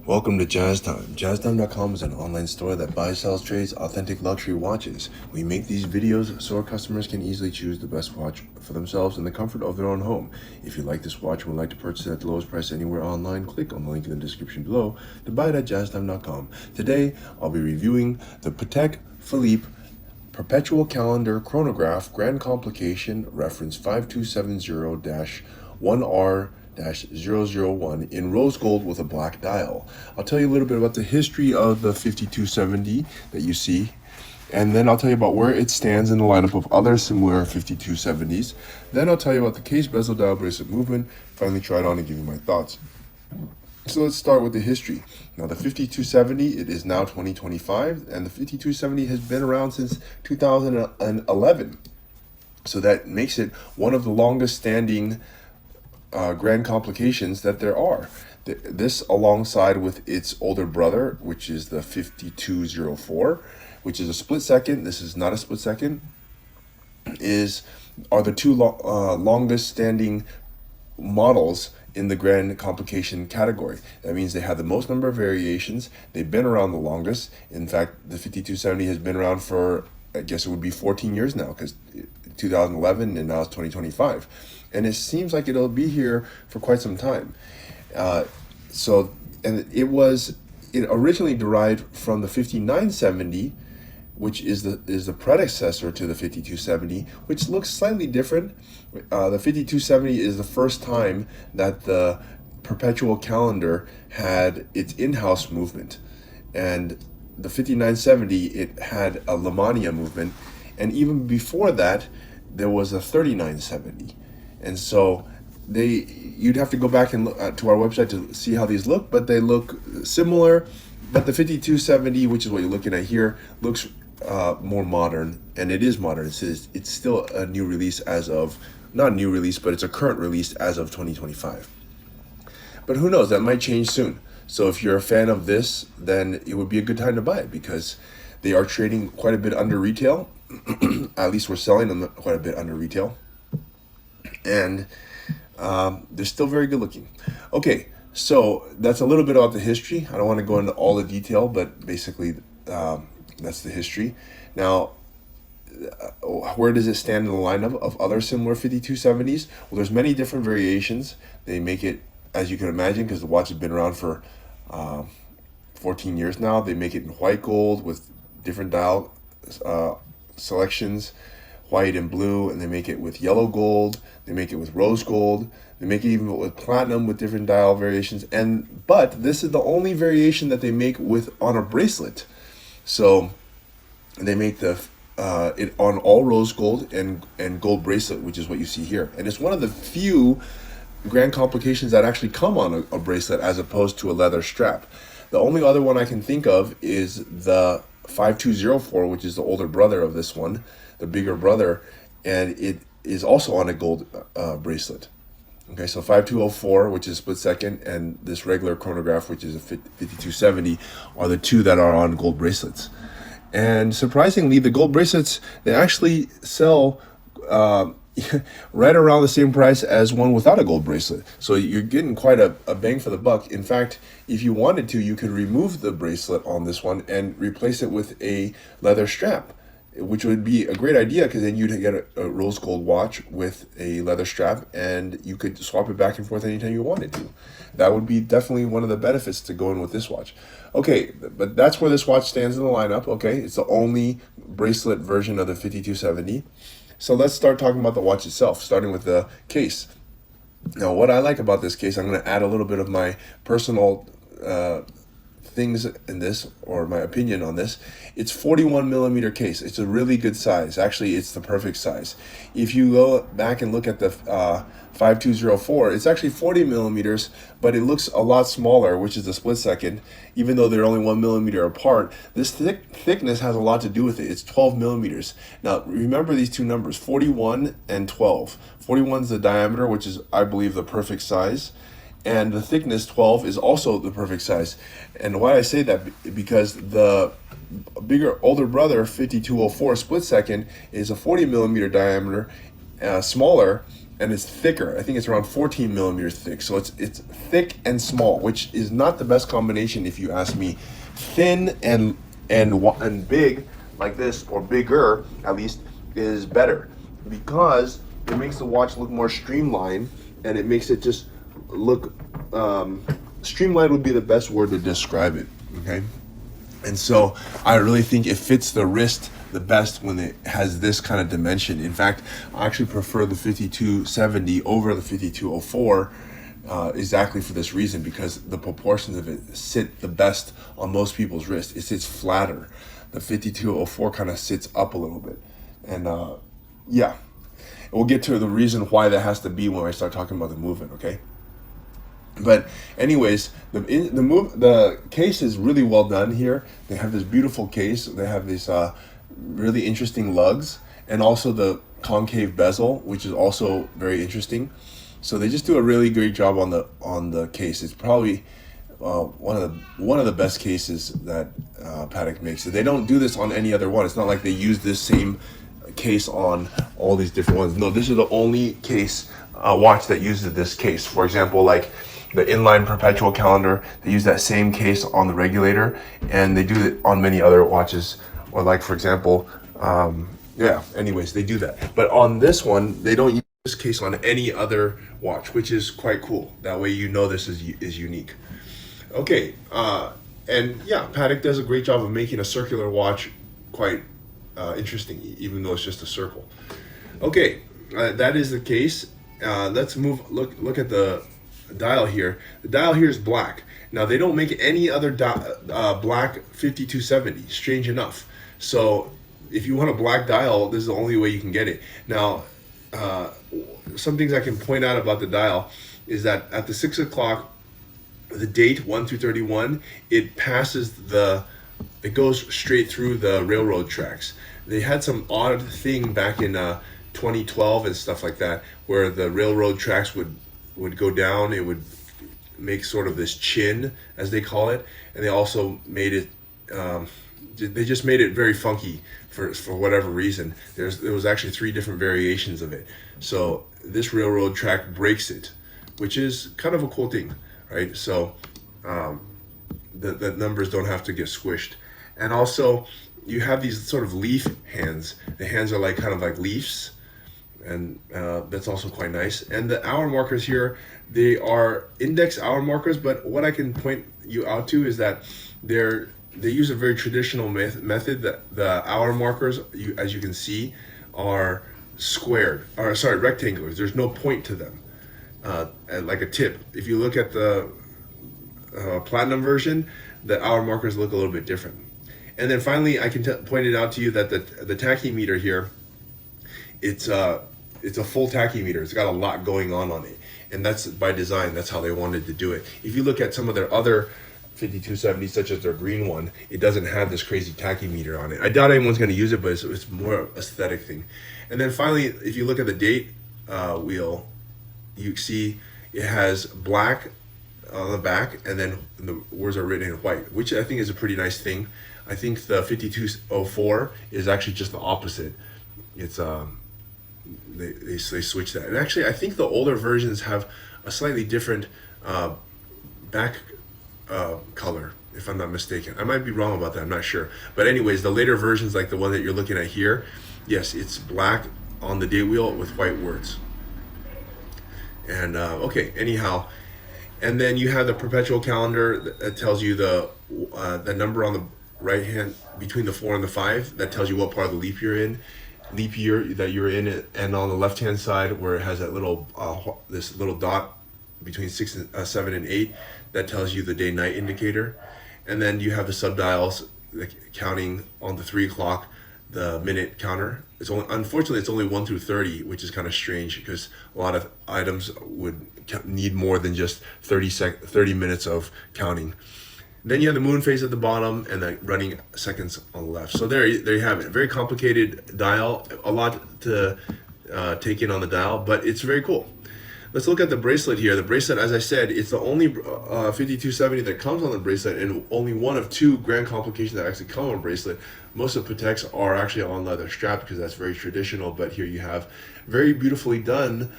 Welcome to Jazz Time. JazzTime.com is an online store that buys, sells, trades authentic luxury watches. We make these videos so our customers can easily choose the best watch for themselves in the comfort of their own home. If you like this watch and would like to purchase it at the lowest price anywhere online, click on the link in the description below to buy it at JazzTime.com. Today, I'll be reviewing the Patek Philippe Perpetual Calendar Chronograph Grand Complication reference 5270-1R-001 in rose gold with a black dial. I'll tell you a little bit about the history of the 5270 that you see, and then I'll tell you about where it stands in the lineup of other similar 5270s. Then I'll tell you about the case, bezel, dial, bracelet movement, finally try it on and give you my thoughts. So let's start with the history. Now the 5270, it is now 2025, and the 5270 has been around since 2011. So that makes it one of the longest standing grand complications that there are. This alongside with its older brother, which is the 5204, which is a split second. This is not a split second. Are the two longest standing models in the grand complication category. That means they have the most number of variations. They've been around the longest. In fact, the 5270 has been around for, I guess it would be 14 years now, because 2011 and now it's 2025. And it seems like it'll be here for quite some time. It originally derived from the 5970, which is the predecessor to the 5270, which looks slightly different. The 5270 is the first time that the Perpetual calendar had its in-house movement, and the 5970, it had a Lemania movement, and even before that there was a 3970. And so you'd have to go back and look to our website to see how these look, but they look similar. But the 5270, which is what you're looking at here, looks more modern, and it is modern. It's still a new release not a new release, but it's a current release as of 2025. But who knows, that might change soon. So if you're a fan of this, then it would be a good time to buy it, because they are trading quite a bit under retail. At least we're selling them quite a bit under retail. And they're still very good looking. Okay, so that's a little bit about the history. I don't want to go into all the detail, but basically that's the history. Now, where does it stand in the lineup of other similar 5270s? Well, there's many different variations. They make it, as you can imagine, because the watch has been around for 14 years now. They make it in white gold with different dial selections, white and blue, and they make it with yellow gold. They make it with rose gold. They make it even with platinum with different dial variations. But this is the only variation that they make on a bracelet. So they make it on all rose gold and gold bracelet, which is what you see here. And it's one of the few grand complications that actually come on a bracelet as opposed to a leather strap. The only other one I can think of is the 5204, which is the older brother of this one, the bigger brother, and it is also on a gold bracelet. Okay, so 5204, which is split second, and this regular chronograph, which is a 5270, are the two that are on gold bracelets. And surprisingly, the gold bracelets, they actually sell right around the same price as one without a gold bracelet. So you're getting quite a bang for the buck. In fact, if you wanted to, you could remove the bracelet on this one and replace it with a leather strap, which would be a great idea, because then you'd get a rose gold watch with a leather strap, and you could swap it back and forth anytime you wanted to. That would be definitely one of the benefits to going with this watch. Okay, but that's where this watch stands in the lineup. Okay, it's the only bracelet version of the 5270. So let's start talking about the watch itself, starting with the case. Now, what I like about this case, I'm going to add a little bit of my personal things in this, or my opinion on this. It's 41 millimeter case. It's a really good size. Actually, it's the perfect size. If you go back and look at the 5204, it's actually 40 millimeters, but it looks a lot smaller, which is the split second. Even though they're only 1 millimeter apart, this thickness has a lot to do with it. It's 12 millimeters. Now, remember these two numbers, 41 and 12. 41 is the diameter, which is, I believe, the perfect size. And the thickness, 12, is also the perfect size. And why I say that, because the older brother, 5204 split second, is a 40 millimeter diameter, smaller, and it's thicker. I think it's around 14 millimeters thick. So it's thick and small, which is not the best combination if you ask me. Thin and big like this, or bigger at least, is better because it makes the watch look more streamlined, and it makes it just look streamlined would be the best word to describe it. Okay, and so I really think it fits the wrist the best when it has this kind of dimension. In fact, I actually prefer the 5270 over the 5204 exactly for this reason, because the proportions of it sit the best on most people's wrists. It sits flatter. The 5204 kind of sits up a little bit, and yeah, we'll get to the reason why that has to be when I start talking about the movement. Okay. But anyways, the case is really well done here. They have this beautiful case. They have these really interesting lugs, and also the concave bezel, which is also very interesting. So they just do a really great job on the case. It's probably one of the best cases that Patek makes. They don't do this on any other one. It's not like they use this same case on all these different ones. No, this is the only case watch that uses this case. For example, like the inline Perpetual calendar, they use that same case on the regulator, and they do it on many other watches. Or like, for example, yeah, anyways, they do that. But on this one, they don't use this case on any other watch, which is quite cool. That way you know this is unique. Okay, and yeah, Patek does a great job of making a circular watch quite interesting, even though it's just a circle. Okay, that is the case. Let's look at the dial here. The dial here is black. Now, they don't make any other black 5270, strange enough. So if you want a black dial, this is the only way you can get it. Now, some things I can point out about the dial is that at the 6 o'clock, the date 1 through 31, it goes straight through the railroad tracks. They had some odd thing back in 2012 and stuff like that, where the railroad tracks would go down. It would make sort of this chin, as they call it, and they also made it. They just made it very funky for whatever reason. There was actually 3 different variations of it. So this railroad track breaks it, which is kind of a cool thing, right? So the numbers don't have to get squished. And also, you have these sort of leaf hands. The hands are like kind of like leaves, and that's also quite nice. And the hour markers here, they are index hour markers, but what I can point you out to is that they use a very traditional method. That the hour markers, as you can see, are rectangulars. There's no point to them, like a tip. If you look at the platinum version, the hour markers look a little bit different. And then finally, I can point it out to you that the tachymeter here, it's a full tachymeter. It's got a lot going on it, and that's by design. That's how they wanted to do it. If you look at some of their other 5270s, such as their green one, it doesn't have this crazy tachymeter on it. I doubt anyone's going to use it, but it's more aesthetic thing. And then finally, if you look at the date wheel, you see it has black on the back, and then the words are written in white, which I think is a pretty nice thing. I think the 5204 is actually just the opposite. It's they switch that, and actually I think the older versions have a slightly different back color, if I'm not mistaken. I might be wrong about that, I'm not sure. But anyways, the later versions, like the one that you're looking at here, yes, it's black on the date wheel with white words. And okay, anyhow, and then you have the Perpetual calendar that tells you the number on the right hand between the 4 and the 5. That tells you what part of the leap year that you're in, and on the left hand side where it has that little this little dot between 6 and 7 and 8, that tells you the day-night indicator. And then you have the subdials counting on the 3 o'clock, the minute counter. Unfortunately it's only 1 through 30, which is kind of strange because a lot of items would need more than just 30 minutes of counting. Then you have the moon phase at the bottom and the running seconds on the left. So there you have it. Very complicated dial, a lot to take in on the dial, but it's very cool. Let's look at the bracelet here. The bracelet, as I said, it's the only 5270 that comes on the bracelet, and only one of 2 grand complications that actually come on a bracelet. Most of Pateks are actually on leather strap because that's very traditional, but here you have very beautifully done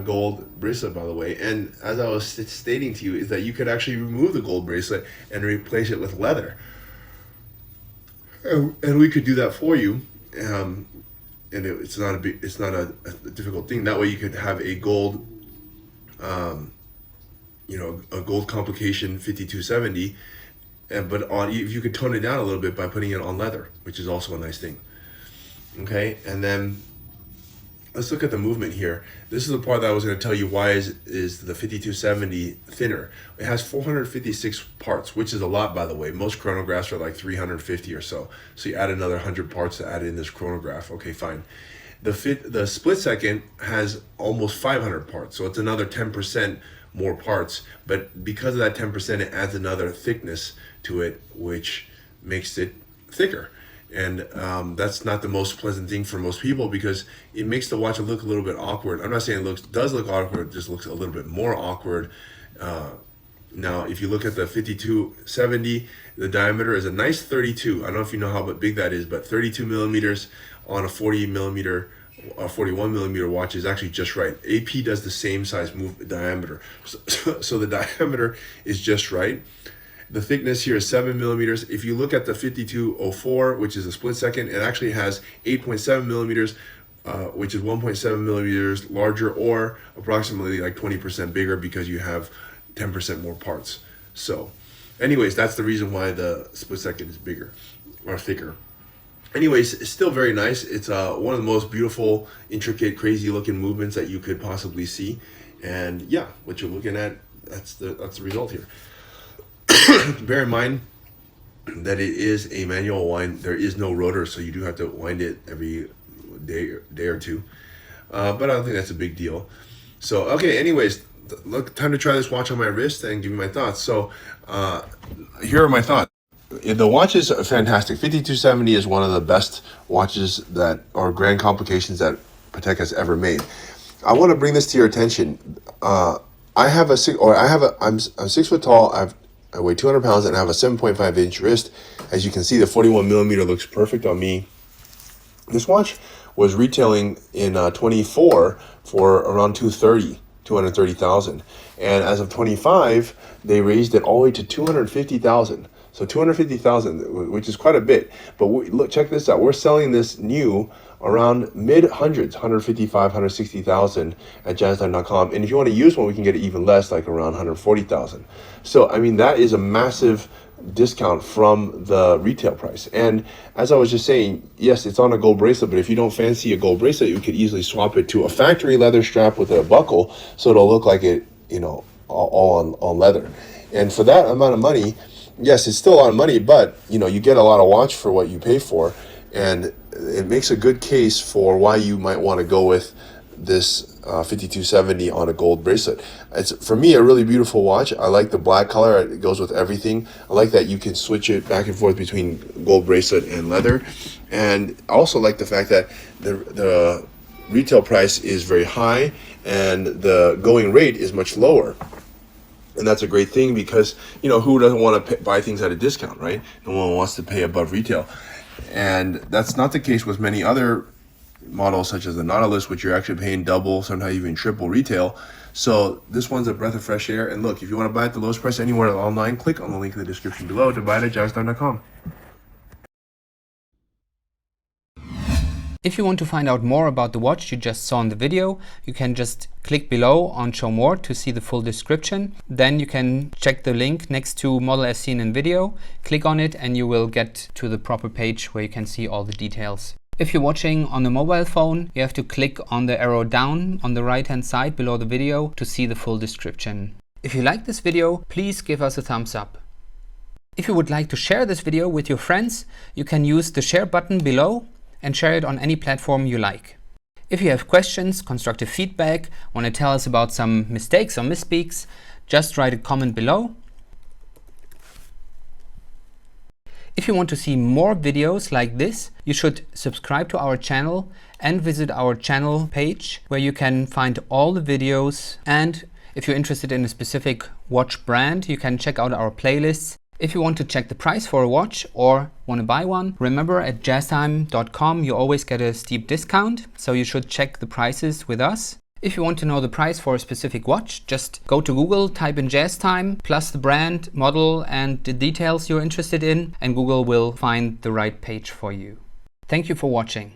gold bracelet, by the way. And as I was stating to you, is that you could actually remove the gold bracelet and replace it with leather. And we could do that for you. And it's not a difficult thing. That way you could have a gold, a gold complication 5270, but if you could tone it down a little bit by putting it on leather, which is also a nice thing. Okay, and then let's look at the movement here. This is the part that I was going to tell you why is the 5270 thinner. It has 456 parts, which is a lot, by the way. Most chronographs are like 350 or so. So you add another 100 parts to add in this chronograph. Okay, fine. The split second has almost 500 parts, so it's another 10% more parts. But because of that 10%, it adds another thickness to it, which makes it thicker. And that's not the most pleasant thing for most people, because it makes the watch look a little bit awkward. I'm not saying it does look awkward, it just looks a little bit more awkward. Now, if you look at the 5270, the diameter is a nice 32. I don't know if you know how big that is, but 32 millimeters on a 41 millimeter watch is actually just right. AP does the same size diameter. So the diameter is just right. The thickness here is 7 millimeters. If you look at the 5204, which is a split second, it actually has 8.7 millimeters, which is 1.7 millimeters larger, or approximately like 20% bigger, because you have 10% more parts. So anyways, that's the reason why the split second is bigger or thicker. Anyways, it's still very nice. It's one of the most beautiful, intricate, crazy looking movements that you could possibly see. And yeah, what you're looking at, that's the result here. Bear in mind that it is a manual wind. There is no rotor, so you do have to wind it every day or two. But I don't think that's a big deal. So, okay, anyways, look, time to try this watch on my wrist and give you my thoughts. So, here are my thoughts. The watch is fantastic. 5270 is one of the best watches that are grand complications that Patek has ever made. I want to bring this to your attention. I'm 6 foot tall. I weigh 200 pounds and I have a 7.5 inch wrist. As you can see, the 41 millimeter looks perfect on me. This watch was retailing in 24 for around 230,000. And as of 25, they raised it all the way to 250,000. So 250,000, which is quite a bit. But look, check this out. We're selling this new around mid hundreds, 155, 160,000 at jazztime.com. And if you want to use one, we can get it even less, like around 140,000. So, I mean, that is a massive discount from the retail price. And as I was just saying, yes, it's on a gold bracelet, but if you don't fancy a gold bracelet, you could easily swap it to a factory leather strap with a buckle, so it'll look like it, all on leather. And for that amount of money, yes, it's still a lot of money, but you get a lot of watch for what you pay for, and it makes a good case for why you might want to go with this 5270 on a gold bracelet. It's, for me, a really beautiful watch. I like the black color. It goes with everything. I like that you can switch it back and forth between gold bracelet and leather, and I also like the fact that the retail price is very high and the going rate is much lower. And that's a great thing, because who doesn't want to buy things at a discount, right? No one wants to pay above retail. And that's not the case with many other models, such as the Nautilus, which you're actually paying double, sometimes even triple retail. So this one's a breath of fresh air. And look, if you want to buy it at the lowest price anywhere online, click on the link in the description below to buy it at jazztime.com. If you want to find out more about the watch you just saw in the video, you can just click below on Show More to see the full description. Then you can check the link next to model as seen in video, click on it, and you will get to the proper page where you can see all the details. If you're watching on a mobile phone, you have to click on the arrow down on the right hand side below the video to see the full description. If you like this video, please give us a thumbs up. If you would like to share this video with your friends, you can use the share button below and share it on any platform you like. If you have questions, constructive feedback, want to tell us about some mistakes or misspeaks, just write a comment below. If you want to see more videos like this, you should subscribe to our channel and visit our channel page, where you can find all the videos. And if you're interested in a specific watch brand, you can check out our playlists. If you want to check the price for a watch or want to buy one, remember at jazztime.com you always get a steep discount, so you should check the prices with us. If you want to know the price for a specific watch, just go to Google, type in jazz time, plus the brand, model, and the details you're interested in, and Google will find the right page for you. Thank you for watching.